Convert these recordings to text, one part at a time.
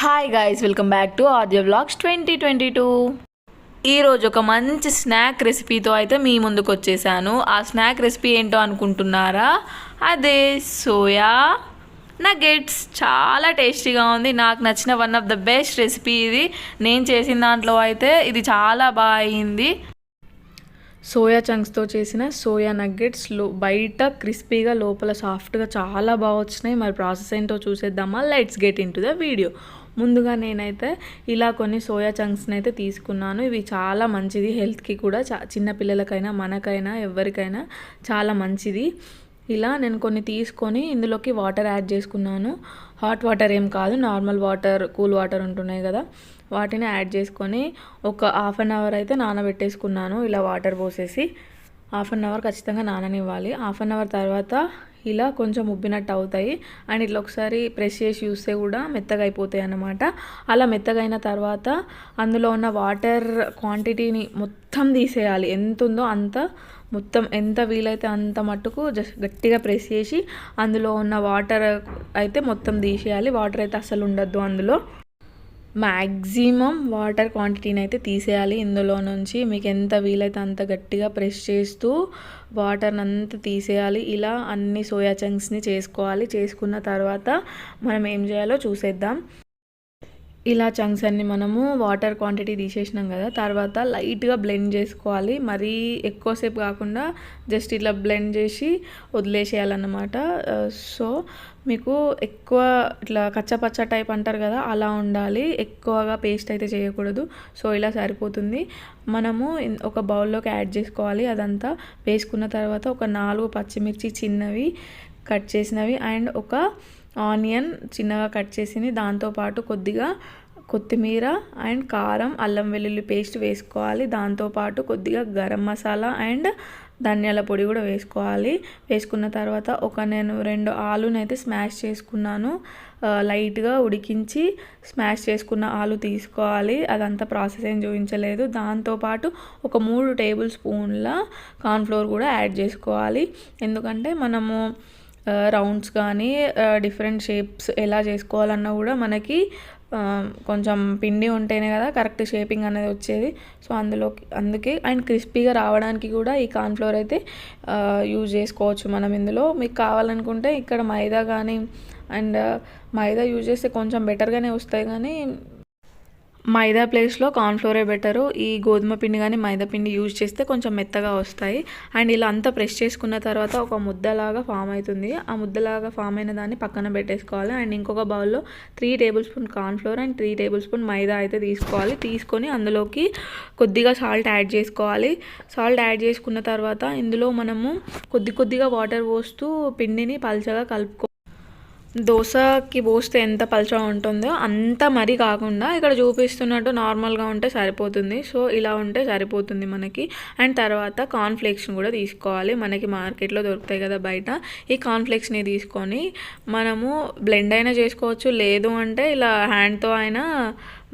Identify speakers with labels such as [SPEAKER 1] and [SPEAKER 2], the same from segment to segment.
[SPEAKER 1] Hi guys, welcome back to RJ vlogs 2022. ఈరోజు ఒక మంచి స్నాక్ రెసిపీతో అయితే మీ ముందుకు వచ్చేసాను. ఆ స్నాక్ రెసిపీ ఏంటో అనుకుంటున్నారా? అదే సోయా నగెట్స్. చాలా టేస్టీగా ఉంది. నాకు నచ్చిన one of the best recipe ఇది. నేను చేసిన దాంట్లో అయితే ఇది చాలా బాగా అయింది. సోయా చంక్స్తో చేసిన సోయా నగ్గెట్స్ బయట క్రిస్పీగా లోపల సాఫ్ట్గా చాలా బాగా వచ్చినాయి. మరి ప్రాసెస్ ఏంటో చూసేద్దామా? Let's get in to the video. ముందుగా నేనైతే ఇలా కొన్ని సోయా చంక్స్ని అయితే తీసుకున్నాను. ఇవి చాలా మంచిది హెల్త్కి కూడా. చిన్నపిల్లలకైనా మనకైనా ఎవరికైనా చాలా మంచిది. ఇలా నేను కొన్ని తీసుకొని ఇందులోకి వాటర్ యాడ్ చేసుకున్నాను. హాట్ వాటర్ ఏం కాదు, నార్మల్ వాటర్, కూల్ వాటర్ ఉంటున్నాయి కదా, వాటిని యాడ్ చేసుకొని ఒక హాఫ్ అన్ అవర్ అయితే నానబెట్టేసుకున్నాను. ఇలా వాటర్ పోసేసి హాఫ్ అన్ అవర్ ఖచ్చితంగా నాననివ్వాలి. హాఫ్ అన్ అవర్ తర్వాత ఇలా కొంచెం ఉబ్బినట్టు అవుతాయి. అండ్ ఇట్లా ఒకసారి ప్రెస్ చేసి చూస్తే కూడా మెత్తగా అయిపోతాయి అన్నమాట. అలా మెత్తగా అయిన తర్వాత అందులో ఉన్న వాటర్ క్వాంటిటీని మొత్తం తీసేయాలి. ఎంత ఉందో అంత మొత్తం, ఎంత వీలైతే అంత మట్టుకు జస్ట్ గట్టిగా ప్రెస్ చేసి అందులో ఉన్న వాటర్ అయితే మొత్తం తీసేయాలి. వాటర్ అయితే అస్సలు ఉండద్దు అందులో. మ్యాక్సిమం వాటర్ క్వాంటిటీని అయితే తీసేయాలి ఇందులో నుంచి. మీకు ఎంత వీలైతే అంత గట్టిగా ప్రెస్ చేస్తూ వాటర్ని అంతా తీసేయాలి. ఇలా అన్ని సోయా చంక్స్ని చేసుకోవాలి. చేసుకున్న తర్వాత మనం ఏం చేయాలో చూసేద్దాం. ఇలా చంక్స్ అన్ని మనము వాటర్ క్వాంటిటీ తీసేసినాం కదా, తర్వాత లైట్గా బ్లెండ్ చేసుకోవాలి. మరీ ఎక్కువసేపు కాకుండా జస్ట్ ఇట్లా బ్లెండ్ చేసి వదిలేసేయాలన్నమాట. సో మీకు ఎక్కువ ఇట్లా కచ్చపచ్చ టైప్ అంటారు కదా, అలా ఉండాలి. ఎక్కువగా పేస్ట్ అయితే చేయకూడదు. సో ఇలా సరిపోతుంది. మనము ఒక బౌల్లోకి యాడ్ చేసుకోవాలి. అదంతా వేసుకున్న తర్వాత ఒక 4 పచ్చిమిర్చి చిన్నవి కట్ చేసినవి అండ్ ఒక ఆనియన్ చిన్నగా కట్ చేసింది, దాంతోపాటు కొద్దిగా కొత్తిమీర అండ్ కారం, అల్లం వెల్లుల్లి పేస్ట్ వేసుకోవాలి. దాంతోపాటు కొద్దిగా గరం మసాలా అండ్ ధనియాల పొడి కూడా వేసుకోవాలి. వేసుకున్న తర్వాత నేను 2 ఆలుని అయితే స్మాష్ చేసుకున్నాను. లైట్గా ఉడికించి స్మాష్ చేసుకున్న ఆలు తీసుకోవాలి. అదంతా ప్రాసెస్ ఏం చూపించలేదు. దాంతోపాటు ఒక 3 టేబుల్ స్పూన్ల కార్న్ఫ్లోర్ కూడా యాడ్ చేసుకోవాలి. ఎందుకంటే మనము రౌండ్స్ కానీ డిఫరెంట్ షేప్స్ ఎలా చేసుకోవాలన్నా కూడా మనకి కొంచెం పిండి ఉంటేనే కదా కరెక్ట్ షేపింగ్ అనేది వచ్చేది. సో అందుకే అండ్ క్రిస్పీగా రావడానికి కూడా ఈ కార్న్ఫ్లోర్ అయితే యూజ్ చేసుకోవచ్చు మనం ఇందులో. మీకు కావాలనుకుంటే ఇక్కడ మైదా కానీ అండ్ మైదా యూజ్ చేస్తే కొంచెం బెటర్గానే వస్తాయి, కానీ మైదా ప్లేస్లో కార్న్ఫ్లోరే బెటరు. ఈ గోధుమ పిండి కానీ మైదా పిండి యూజ్ చేస్తే కొంచెం మెత్తగా వస్తాయి. అండ్ ఇలా అంతా ప్రెస్ చేసుకున్న తర్వాత ఒక ముద్దలాగా ఫామ్ అవుతుంది. ఆ ముద్దలాగా ఫామ్ అయిన దాన్ని పక్కన పెట్టేసుకోవాలి. అండ్ ఇంకొక బౌల్లో 3 tablespoon cornflour and 3 tablespoon maida అయితే తీసుకోవాలి. తీసుకొని అందులోకి కొద్దిగా సాల్ట్ యాడ్ చేసుకోవాలి. సాల్ట్ యాడ్ చేసుకున్న తర్వాత ఇందులో మనము కొద్దిగా వాటర్ పోస్తూ పిండిని పల్చగా కలుపుకోవాలి. దోశకి పోస్తే ఎంత పలుచగా ఉంటుందో అంత మరీ కాకుండా ఇక్కడ చూపిస్తున్నట్టు నార్మల్గా ఉంటే సరిపోతుంది. సో ఇలా ఉంటే సరిపోతుంది మనకి. అండ్ తర్వాత కార్న్ఫ్లేక్స్ని కూడా తీసుకోవాలి. మనకి మార్కెట్లో దొరుకుతాయి కదా బయట. ఈ కార్న్ఫ్లేక్స్ని తీసుకొని మనము బ్లెండ్ అయినా చేసుకోవచ్చు, లేదు అంటే ఇలా హ్యాండ్తో అయినా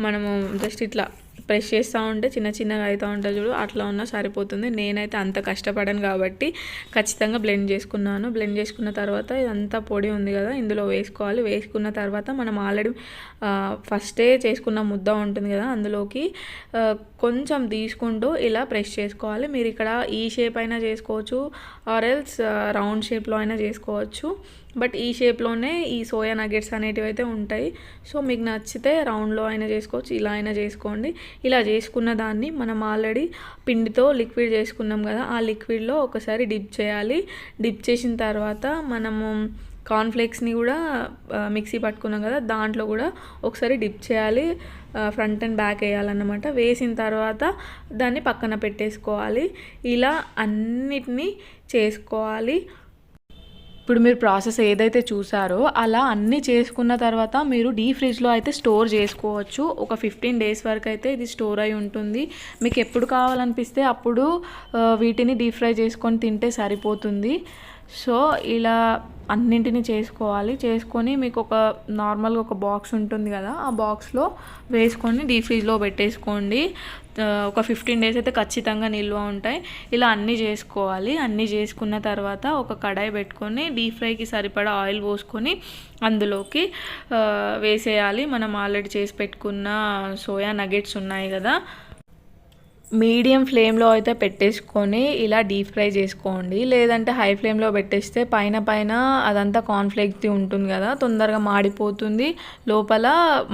[SPEAKER 1] మనము జస్ట్ ఇట్లా ప్రెస్ చేస్తూ ఉంటే చిన్నగా అవుతూ ఉంటుంది చూడు, అట్లా ఉన్నా సరిపోతుంది. నేనైతే అంత కష్టపడను కాబట్టి ఖచ్చితంగా బ్లెండ్ చేసుకున్నాను. బ్లెండ్ చేసుకున్న తర్వాత ఇదంతా పొడి ఉంది కదా ఇందులో వేసుకోవాలి. వేసుకున్న తర్వాత మనం ఆల్రెడీ ఫస్టే చేసుకున్న ముద్ద ఉంటుంది కదా, అందులోకి కొంచెం తీసుకుంటూ ఇలా ప్రెస్ చేసుకోవాలి. మీరు ఇక్కడ ఈ షేప్ అయినా చేసుకోవచ్చు ఆర్ ఎల్స్ రౌండ్ షేప్లో అయినా చేసుకోవచ్చు. బట్ ఈ షేప్లోనే ఈ సోయా నగెట్స్ అనేటివి అయితే ఉంటాయి. సో మీకు నచ్చితే రౌండ్లో అయినా చేసుకోవచ్చు, ఇలా అయినా చేసుకోండి. ఇలా చేసుకున్న దాన్ని మనం ఆల్రెడీ పిండితో లిక్విడ్ చేసుకున్నాం కదా, ఆ లిక్విడ్లో ఒకసారి డిప్ చేయాలి. డిప్ చేసిన తర్వాత మనము కార్న్ఫ్లేక్స్ని కూడా మిక్సీ పట్టుకున్నాం కదా, దాంట్లో కూడా ఒకసారి డిప్ చేయాలి. ఫ్రంట్ అండ్ బ్యాక్ వేయాలన్నమాట. వేసిన తర్వాత దాన్ని పక్కన పెట్టేసుకోవాలి. ఇలా అన్నిటినీ చేసుకోవాలి. ఇప్పుడు మీరు ప్రాసెస్ ఏదైతే చూసారో అలా అన్నీ చేసుకున్న తర్వాత మీరు డీప్ ఫ్రిడ్జ్లో అయితే స్టోర్ చేసుకోవచ్చు. ఒక 15 డేస్ వరకు అయితే ఇది స్టోర్ అయి ఉంటుంది. మీకు ఎప్పుడు కావాలనిపిస్తే అప్పుడు వీటిని డీప్ ఫ్రై చేసుకొని తింటే సరిపోతుంది. సో ఇలా అన్నింటినీ చేసుకొని మీకు ఒక నార్మల్గా ఒక బాక్స్ ఉంటుంది కదా, ఆ బాక్స్లో వేసుకొని డీప్ ఫ్రిడ్జ్లో పెట్టేసుకోండి. ఒక 15 days అయితే ఖచ్చితంగా నిల్వ ఉంటాయి. ఇలా అన్నీ చేసుకోవాలి. అన్నీ చేసుకున్న తర్వాత ఒక కడాయి పెట్టుకొని డీప్ ఫ్రైకి సరిపడా ఆయిల్ పోసుకొని అందులోకి వేసేయాలి. మనం ఆల్రెడీ చేసి పెట్టుకున్న సోయా నగెట్స్ ఉన్నాయి కదా, మీడియం ఫ్లేమ్లో అయితే పెట్టేసుకొని ఇలా డీప్ ఫ్రై చేసుకోండి. లేదంటే హై ఫ్లేమ్లో పెట్టేస్తే పైన అదంతా కార్న్ఫ్లేక్స్ది ఉంటుంది కదా, తొందరగా మాడిపోతుంది, లోపల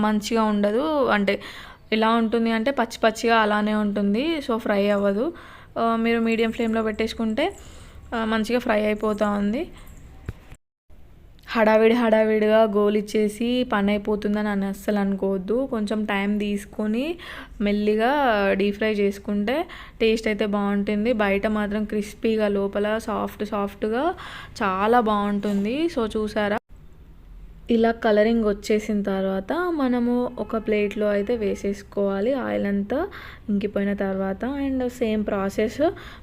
[SPEAKER 1] మంచిగా ఉండదు. అంటే ఎలా ఉంటుంది అంటే పచ్చిగా అలానే ఉంటుంది. సో ఫ్రై అవ్వదు. మీరు మీడియం ఫ్లేమ్లో పెట్టేసుకుంటే మంచిగా ఫ్రై అయిపోతూ ఉంది. హడావిడిగా గోలిచ్చేసి పని అయిపోతుందని అస్సలు అనుకోవద్దు. కొంచెం టైం తీసుకొని మెల్లిగా డీప్ ఫ్రై చేసుకుంటే టేస్ట్ అయితే బాగుంటుంది. బయట మాత్రం క్రిస్పీగా, లోపల సాఫ్ట్గా చాలా బాగుంటుంది. సో చూసారా, ఇలా కలరింగ్ వచ్చేసిన తర్వాత మనము ఒక ప్లేట్లో అయితే వేసేసుకోవాలి. ఆయిల్ అంతా ఇంకిపోయిన తర్వాత. అండ్ సేమ్ ప్రాసెస్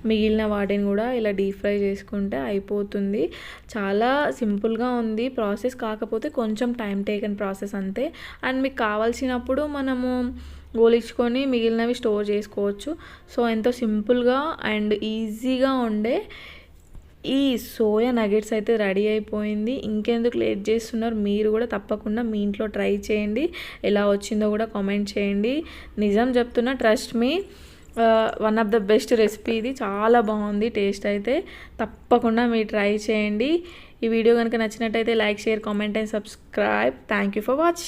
[SPEAKER 1] మిగిలిన వాటిని కూడా ఇలా డీప్ ఫ్రై చేసుకుంటే అయిపోతుంది. చాలా సింపుల్గా ఉంది ప్రాసెస్, కాకపోతే కొంచెం టైం టేకన్ ప్రాసెస్ అంతే. అండ్ మీకు కావాల్సినప్పుడు మనము గోలించుకొని మిగిలినవి స్టోర్ చేసుకోవచ్చు. సో ఎంతో సింపుల్గా అండ్ ఈజీగా ఉండే ఈ సోయా నగెట్స్ అయితే రెడీ అయిపోయింది. ఇంకెందుకు లేట్ చేస్తున్నారు, మీరు కూడా తప్పకుండా మీ ఇంట్లో ట్రై చేయండి. ఎలా వచ్చిందో కూడా కామెంట్ చేయండి. నిజం చెప్తున్నా, trust me, one of the best recipe ఇది. చాలా బాగుంది టేస్ట్ అయితే. తప్పకుండా మీరు ట్రై చేయండి. ఈ వీడియో కనుక నచ్చినట్టయితే like, share, comment and subscribe. Thank you for watching.